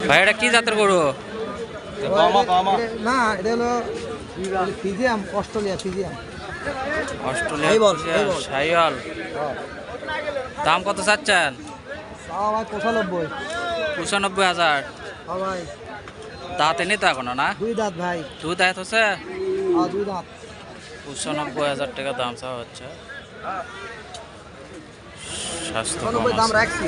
ভাই এটা কি জাতের গরু? না এটা হলো ফিজিয়াম, অস্ট্রেলিয়া ফিজিয়াম। অস্ট্রেলিয়া শাহিওয়াল। দাম কত চাচ্ছেন? ভাই 95। 95,000। ভাই দাঁতে নেই তো এখনো না? দুই দাঁত ভাই। দুই দাঁত হচ্ছে? দুই দাঁত। 95,000 টাকা দাম চাওয়া হচ্ছে। স্বাস্থ্য দাম রাখছি।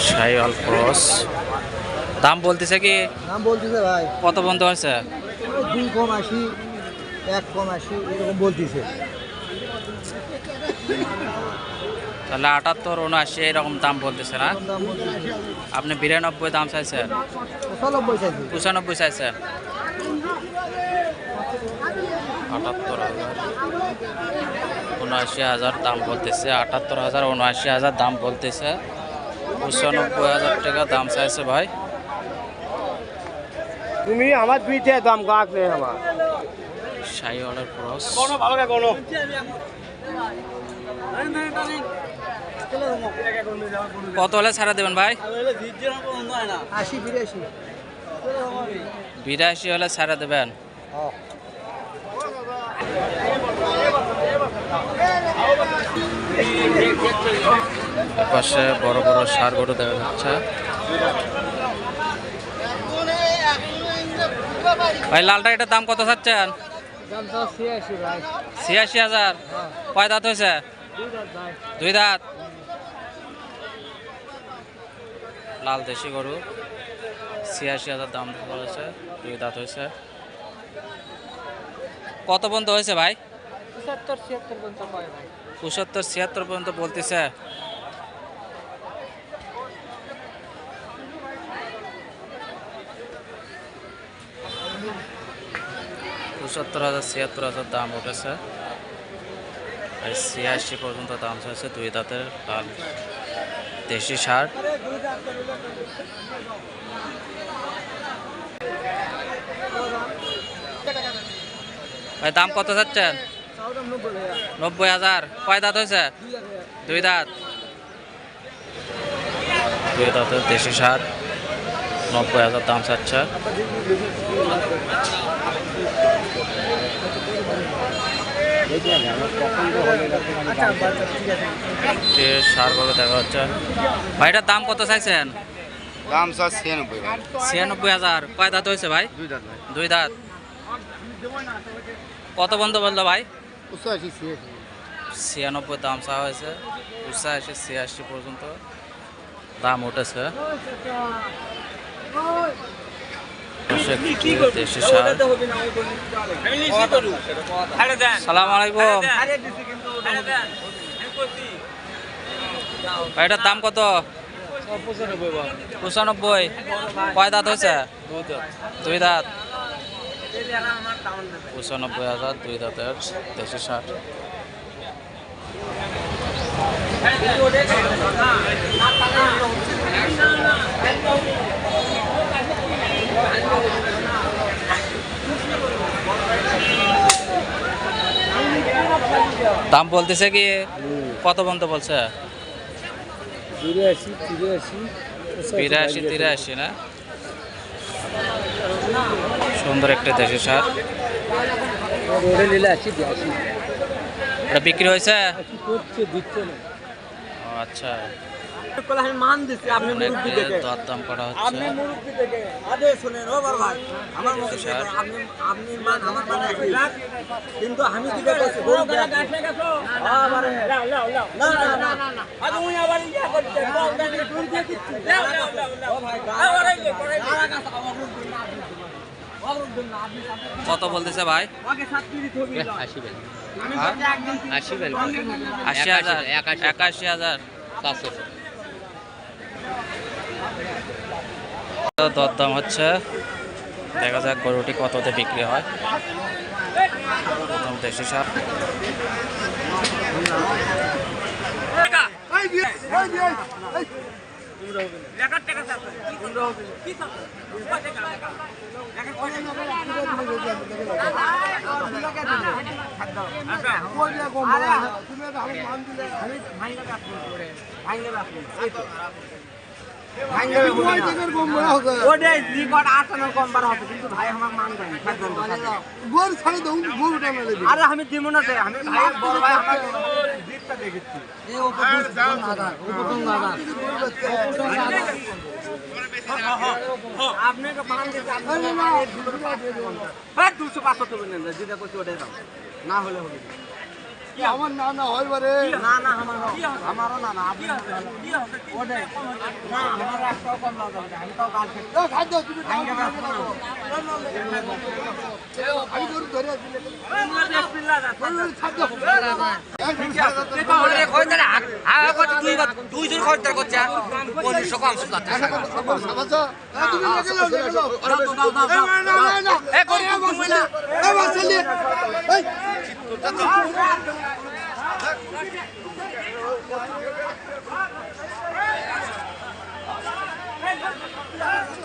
শাহিওয়াল ক্রস দাম বলতেছে কি? দাম বলতেছে ভাই। কত বন্ধ হয়েছে? 2 কম 80, 1 কম 80 এরকম বলতেছে। তাহলে 78, 79 এরকম দাম বলতেছে না? আপনি 92 দাম চাইছেন? 95 চাইছি। 95 চাইছেন? 78,000, 79,000 দাম বলতেছে। 78,000, 79,000 দাম বলতেছে। 95,000 টাকা দাম চাইছে ভাই। তুমি আমার দুইটা দাম গাক নেই আমার। শাহিওয়ালের ক্রস। ভালো কে কোন কত হলে ছাড়া দেবেন ভাই? 80 82। 82 হলে ছাড়া দেবেন। পাশে বড় বড় ষাঁড় গরু দেখা যাচ্ছে। ভাই লালটা এটার দাম কত চাচ্ছেন? 86,000। কয় দাঁত হয়েছে? 2 দাঁত। লাল দেশি গরু 86,000 দাম দেওয়া হয়েছে। 2 দাঁত হয়েছে। কত পর্যন্ত হয়েছে ভাই? 75 76 পর্যন্ত বলতেছে। $75,000 $76,000 দাম উঠেছে। 86 পর্যন্ত দাম চাইছে। 2 দাঁতের লাল দেশি ষাঁড়। ভাই দাম কত চাচ্ছেন? 90,000। কয় দাঁত হয়েছে? 2 দাঁত। 2 দাঁতের দেশি ষাঁড় 90,000 দাম চাচ্ছে। ষাঁড় গরু দেখা হচ্ছে। ভাইটার দাম কত চাইছেন? দাম স্যার 96। 96,000। কয় দাঁত হয়েছে ভাই? 2 দাঁত। 2 দাঁত। কত বন্ধ বললো ভাই? 96 দাম চাওয়া হয়েছে। 85 86 পর্যন্ত দাম উঠেছে। সালাম আলাইকুম। এটার দাম কত? 95। কয় দাঁত হয়েছে? 2 দাঁত। 95,000 2 দাঁতের দেশি ষাঁড়। দাম বলতেছে কি? কত পর্যন্ত বলছে? 82 83 না? সুন্দর একটা দেশি ষাঁড়। এটা বিক্রি হয়েছে? আচ্ছা, মান দিচ্ছি আপনি মুরব্বি দেখে। দরদাম করা হচ্ছে। আপনি মুরব্বি দেখে আদে শুনেন ও বড় ভাই আমার মত আপনি আপনি মান আমার মান একই কিন্তু আমি দিকে কইছি গরু গাছ লাগা গেছো আমারে লাও লাও লাও না না না না আজ উনি আবার ইয়া করতে বল দেন গরু দিয়ে দিচ্ছি লাও লাও লাও ও ভাই আরে করে আমার কাছে আমার মুরব্বি না কত বলতেছে ভাই? ওকে 7 মিনিট হবে 80 বেল। আমি বলতে একদম 80 বেল। 80,000 81,000 দরদাম হচ্ছে। দেখা যাক গরুটি কততে বিক্রি হয়। দেশি ষাঁড়। ওটাই রিকর্ড 8 কম বার হবে কিন্তু ভাই আমার মান দেন আরে আমি দিব না তে আমি ভাই বড় ভাই আমার জিতটা দেখেছি এই আপনি তো মান দিতে হ্যাঁ 200 তো নেন যেটা কইছি ওটাই দাও না হলে হবে আমার না না হয় বারে না না আমারও না না আপনি ওটাই না আমার একটাও কম না যাবে আমি তো কাল খেতে খাদ্য তুমি আমি গরু ধরে দিলে খাদ্য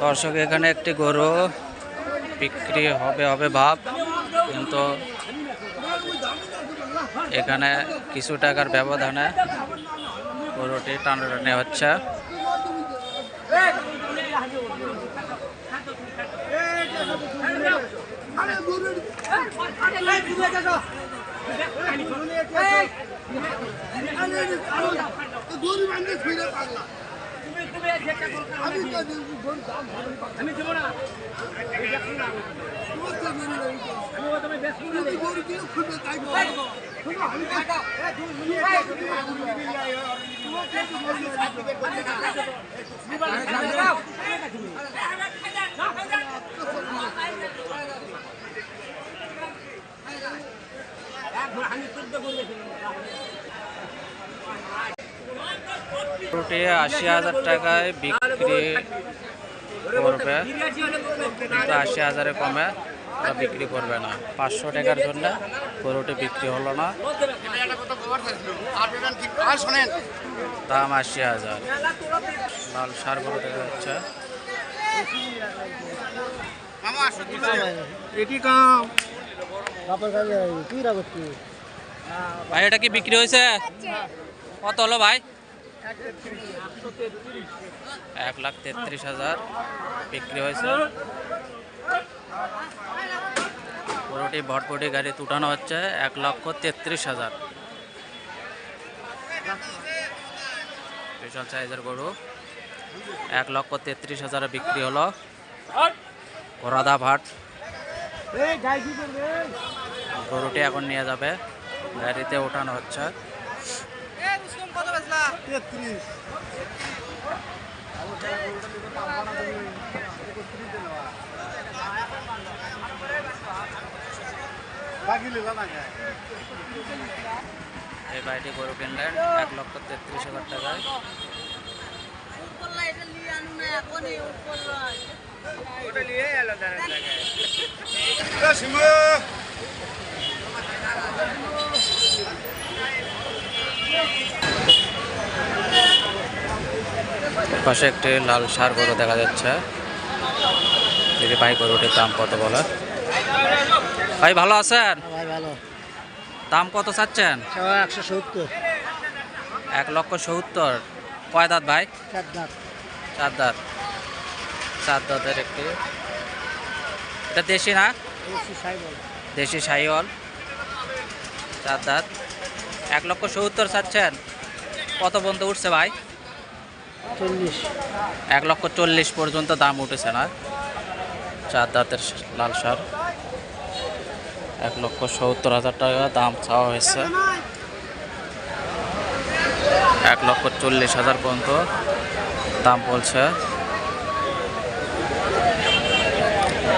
দর্শক এখানে একটি গরু বিক্রি হবে ভাব, কিন্তু এখানে কিছু টাকার ব্যবধানে গরুটি টানাটানি হচ্ছে। গরুটি ৮০,০০০ টাকায় বিক্রি করবে, কিন্তু ৮০,০০০-এর কমে ওরা বিক্রি করবে না। ৫০০ টাকার জন্য গরুটি বিক্রি হলো না, দাম ৮০,০০০। লাল সার গরু দেখা যাচ্ছে। ভাই এটা কি বিক্রি হয়েছে? কত হলো ভাই? ১,৩৩,০০০ বিক্রি হয়েছে। গরুটি ভটভটি গাড়ি উঠানো হচ্ছে ১,৩৩,০০০। বিশাল সাইজের গরু ১,৩৩,০০০ বিক্রি হলো। ঘোড়াদা ভাট গরুটি এখন নিয়ে যাবে, গাড়িতে ওঠানো হচ্ছে। এই বাড়িটি গরু কিনলেন ১,৩৩,০০০ টাকায়। পাশে একটি লাল সার গরু দেখা যাচ্ছে। যদি ভাই গরুটির দাম কত বলে? ভাই ভালো আছেন? ভালো দাম কত চাচ্ছেন? 170 1,70,000। কয় দাঁত ভাই? 4 দাঁত। 4 দাঁত। 4 দাঁতের একটি, এটা দেশি না? দেশি সাইওয়াল, 4 দাঁত। 1,70,000 চাচ্ছেন, কত পর্যন্ত উঠছে ভাই? 40। 1,40,000 পর্যন্ত দাম উঠেছে না? 4 দাঁতের লাল সার 1,70,000 টাকা দাম চাওয়া হয়েছে। 1,40,000 পর্যন্ত দাম বলছে।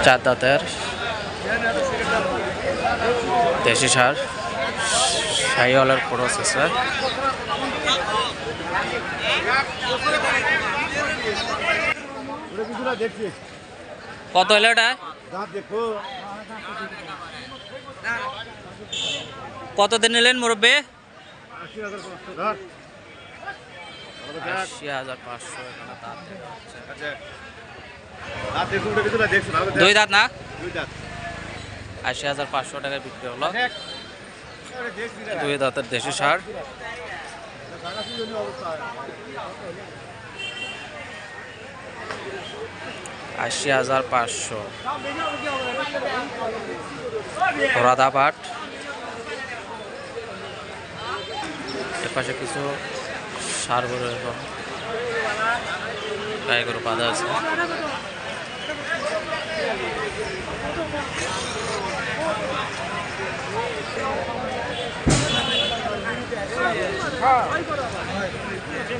4 দাঁতের দেশি সার সাইওয়ালের প্রসেসে। কত হলো এটা? কতদিন নিলেন মুরব্বী? ৮০,৫০০। দুই দাঁত না? ৮০,৫০০ টাকায় বিক্রি হলো। 2 দাঁতের দেশি সার। 80,500। রাধা পাট, এর পাশে কিছু সার গরু এরকম গায়ে গরু বাঁধা আছে।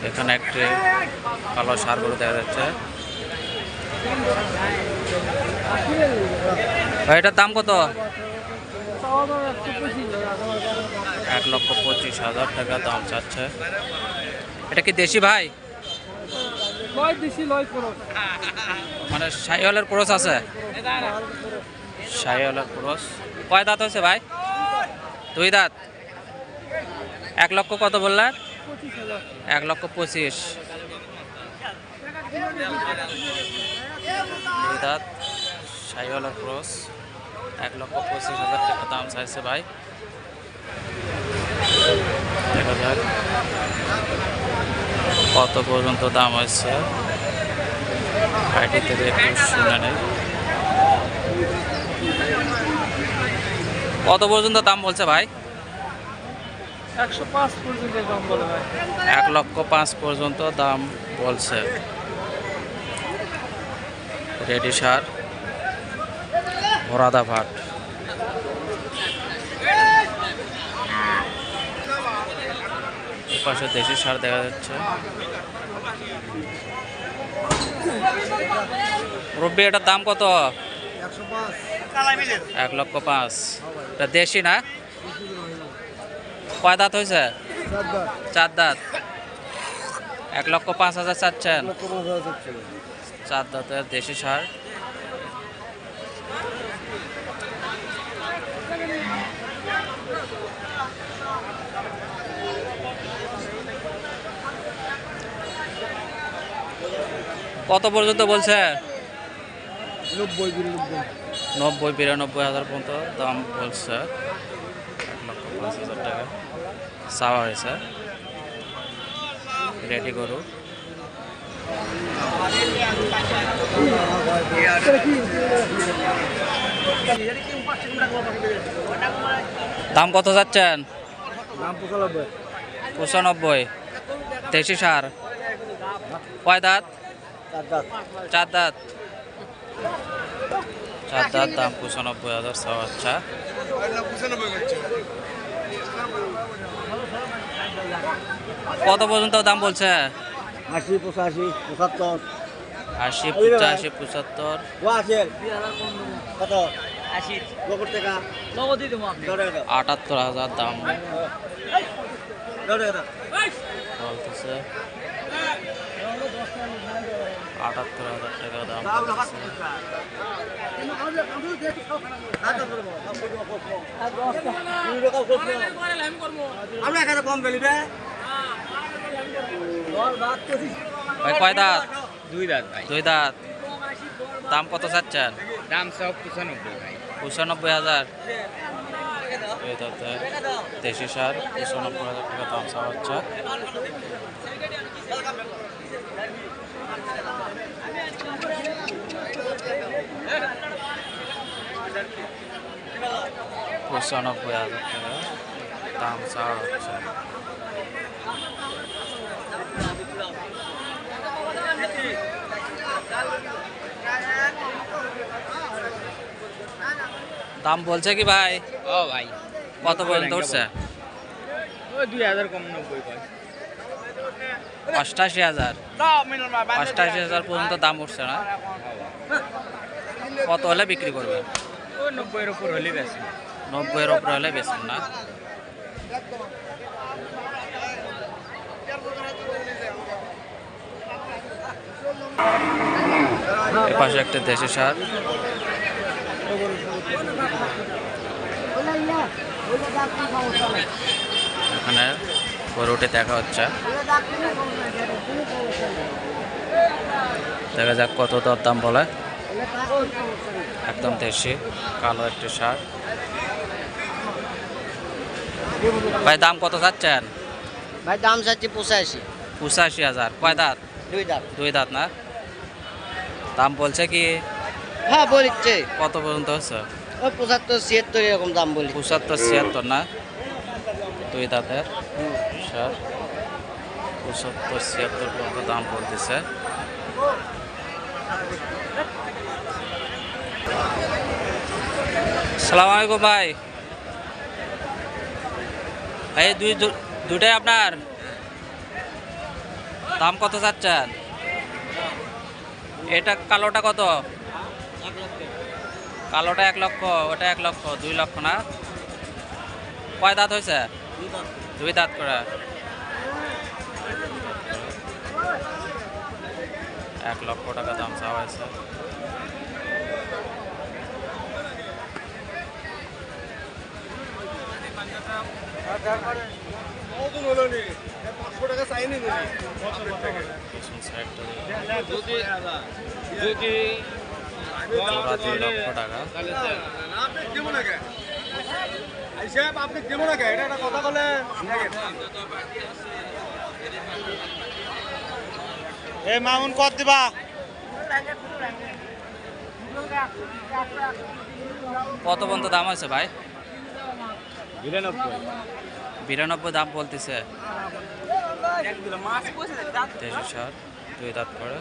এখানে একটি কালো সার গরু দেখা যাচ্ছে। ভাই, এটার দাম কত? 1,25,000 টাকা দাম চাচ্ছে। এটা কি দেশি ভাই? মানে শাহিওয়ালের ক্রস আছে? শাহিওয়ালের ক্রস। কয় দাঁত হয়েছে ভাই? 2 দাঁত। 1 লক্ষ কত বললেন? 1,25,000। 2 দাঁত শাহিওয়ালের ক্রস, 1,25,000 টাকা দাম চাইছে ভাই। দেখা যাক কত পর্যন্ত দাম হয়েছে, গাড়িটি থেকে একটু শুনে নেই। কত পর্যন্ত দাম বলছে ভাই? 105 পর্যন্ত দাম বলে ভাই। 1,05,000 পর্যন্ত দাম বলছে। রেডি সার, ভরাদা ভাট। পাশে দেশি সার দেখা যাচ্ছে। রব্বি, এটার দাম কত? 1,05,000। এটা দেশি না? কয় দাঁত হয়েছে? 4 দাঁত। 1,05,000 চাচ্ছেন? 4 দাঁতের দেশি সার। কত পর্যন্ত বলছে? 90-92,000 পর্যন্ত দাম বলছে। 1,05,000 টাকা চাওয়া হয়েছে। রেডি গরু। দাম কত যাচ্ছেন? 95। দেশি সার। কয় দাঁত? 4 দাঁত। 4 দাঁত, দাম 95,000 চাওয়া। আচ্ছা, কত পর্যন্ত দাম বলছে? 80, 85, 75। 80, 85, 75। কত? 80 টাকা। 78,000 দাম বলতেছে। 78,000 টাকা দাম বলতেছে। আমরা এখানে কম বেলি রে। ভাই, কয় দাঁত? 2 দাঁত ভাই। 2 দাঁত। দাম কত চাচ্ছেন? দাম সব 95 ভাই। 95,000। 2 দাঁতের দেশি সার, 95,000 টাকা দাম চাওয়া হচ্ছে। $95,000 টাকা দাম চাওয়া হচ্ছে। দাম বলছে কি ভাই? ও ভাই, কত পর্যন্ত উঠছে? ওই 2,000 কম 90 কয়। 88,000। 88,000 পর্যন্ত দাম উঠছে না? কত হলে বিক্রি করবে? ওই 90 এর উপর হলে বেশি। 90 এর উপরে হলে বেচবেন না? এপাশে একটা দেশি সার। এখানে গরুটি দেখা হচ্ছে। দেখা যাক কত দাম বলে। একদম দেশি কালো একটি সার। ভাই, দাম কত চাচ্ছেন? ভাই দাম চাচ্ছি 85। 85,000। কয় দাঁত? 2 দাঁত। 2 দাঁত না? দাম বলছে কি হ্যাঁ বলিচ্ছে কত পর্যন্ত হচ্ছে? ওই 75-76 এরকম দাম বলি। 75-76 না? দুই দাঁতের সার 75-76 পর্যন্ত দাম বলতেছে। সালাম আলাইকুম ভাই। এই দুটাই আপনার? দাম কত চাচ্ছেন? এটা কালোটা কত? কালোটা 1 লক্ষ, ওটা 1 লক্ষ, 2 লক্ষ না? কয় দাঁত হয়েছে? 2 দাঁত করে। 1 লক্ষ টাকা দাম চাওয়া হয়েছে। পিছন সাইডটা জোড়া 2 লক্ষ টাকা। মামুন কত দিবা? কত পর্যন্ত দাম আছে ভাই? 92। 92 দাম বলতেছে। 63 2 দাঁত করে।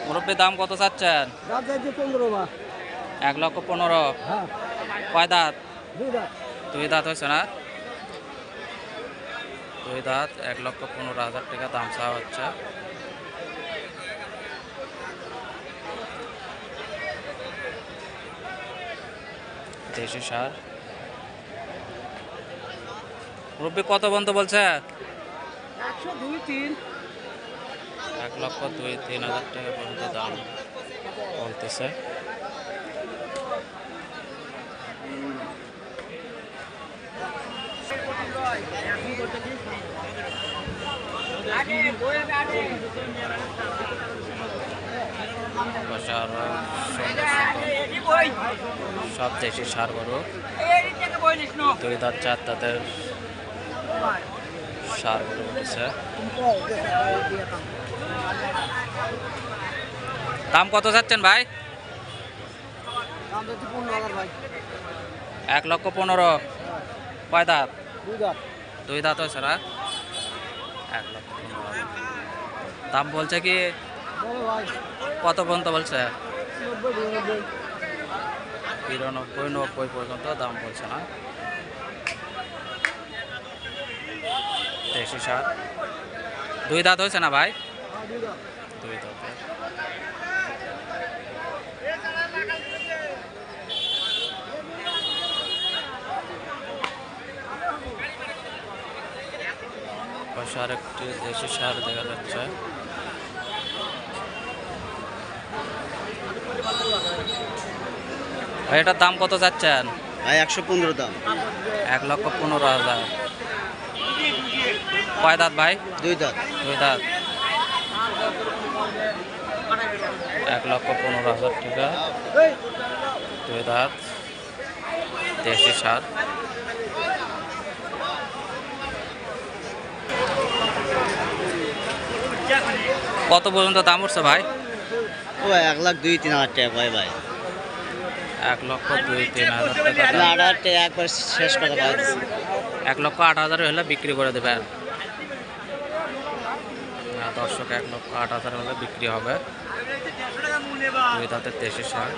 মুরব্বী দাম কত চাচ্ছেন? 1 লক্ষ 15। কয় দাঁত? 2 দাঁত হয়েছে না? 2 দাঁত 1,15,000 টাকা দাম চাওয়া হচ্ছে। দেশি সার। মুরব্বী কত পর্যন্ত বলছে? 1,02,000-3,000 টাকা পর্যন্ত দাম বলতেছে। সব দেশি সার গরু, 2 দাঁত 4 দাঁতের সার গরু উঠেছে। দাম কত চাচ্ছেন ভাই? 1,15,000। কয় দাঁত? 2 দাঁত হয়েছে না? 1,15,000 দাম বলছে কি? কত পর্যন্ত বলছে? 93-90 পর্যন্ত দাম বলছে না? দেশি সার। 2 দাঁত হয়েছে না ভাই? 2 দাঁতের। পাশে আরেকটি দেশি সার দেখা যাচ্ছে। এটার দাম কত যাচ্ছেন ভাই? 115 দাম। 1,15,000। কয় দাঁত ভাই? 2 দাঁত। 2 দাঁত 1,15,000 টাকা। 2 দাঁত দেশি সার। কত পর্যন্ত দাম উঠছে ভাই? ও 1,02,000-3,000 টাকা কয় ভাই? 1,02,000-3,000 টাকা। 8,000 টাকা একবার শেষ কথা কয়। 1,08,000 হলে বিক্রি করে দেবেন। দর্শক 1,08,000 হলে বিক্রি হবে। 2 দাঁতের দেশি সার।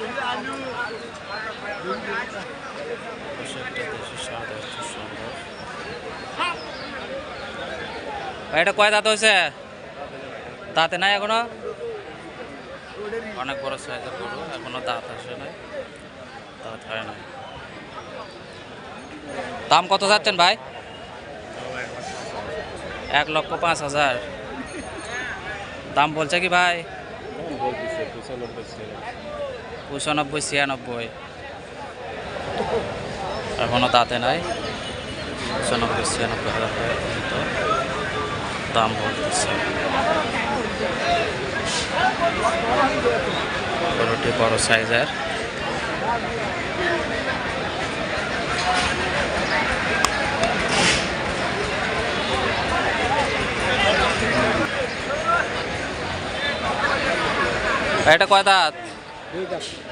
দেশি সার দেখছি সুন্দর। ভাই এটা কয় দাঁত হয়েছে? দাঁতে নাই এখনো? অনেক বড় সাইজের গরু, এখনো দাঁত আসে নাই, দাঁত হয় নাই। দাম কত যাচ্ছেন ভাই? 1,05,000 দাম বলছে কি ভাই? 95-96 এখনো দাঁতে নাই। 95-96 হাজার টাকা পর্যন্ত দাম বলতেছে। গরুটি বড় সাইজের। এটা কয় দাঁত?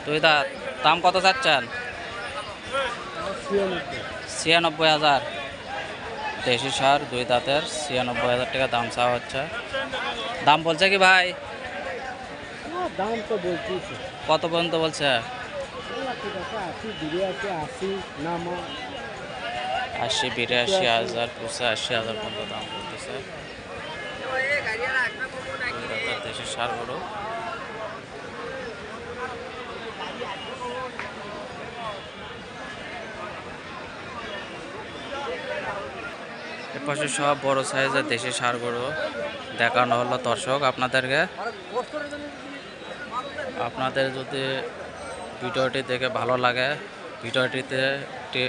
দুই দাঁত। দাম কত চাচ্ছেন? 96,000। দেশি সার, দুই দাঁতের, 96,000 টাকা দাম চাওয়া হচ্ছে। দাম বলছে কি ভাই? দাম তো বলতেছি কত পর্যন্ত বলছে? 80, 82,000, 85,000 পর্যন্ত দাম বলতেছে। দুই দাঁতের দেশি সার গরু। এপাশে সব বড় সাইজের দেশি ষাঁড় গরু দেখানো হলো দর্শক আপনাদেরকে। আপনাদের যদি ভিডিওটি দেখে ভালো লাগে, ভিডিওটিতে একটি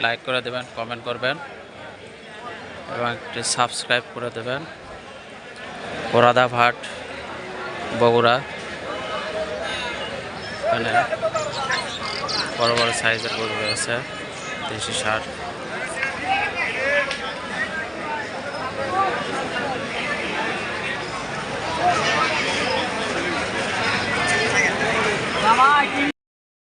লাইক করে দেবেন, কমেন্ট করবেন এবং একটি সাবস্ক্রাইব করে দেবেন। কোরাদাঘাট, বগুড়া। এখানে বড় বড় সাইজের গরু রয়েছে, দেশি ষাঁড়।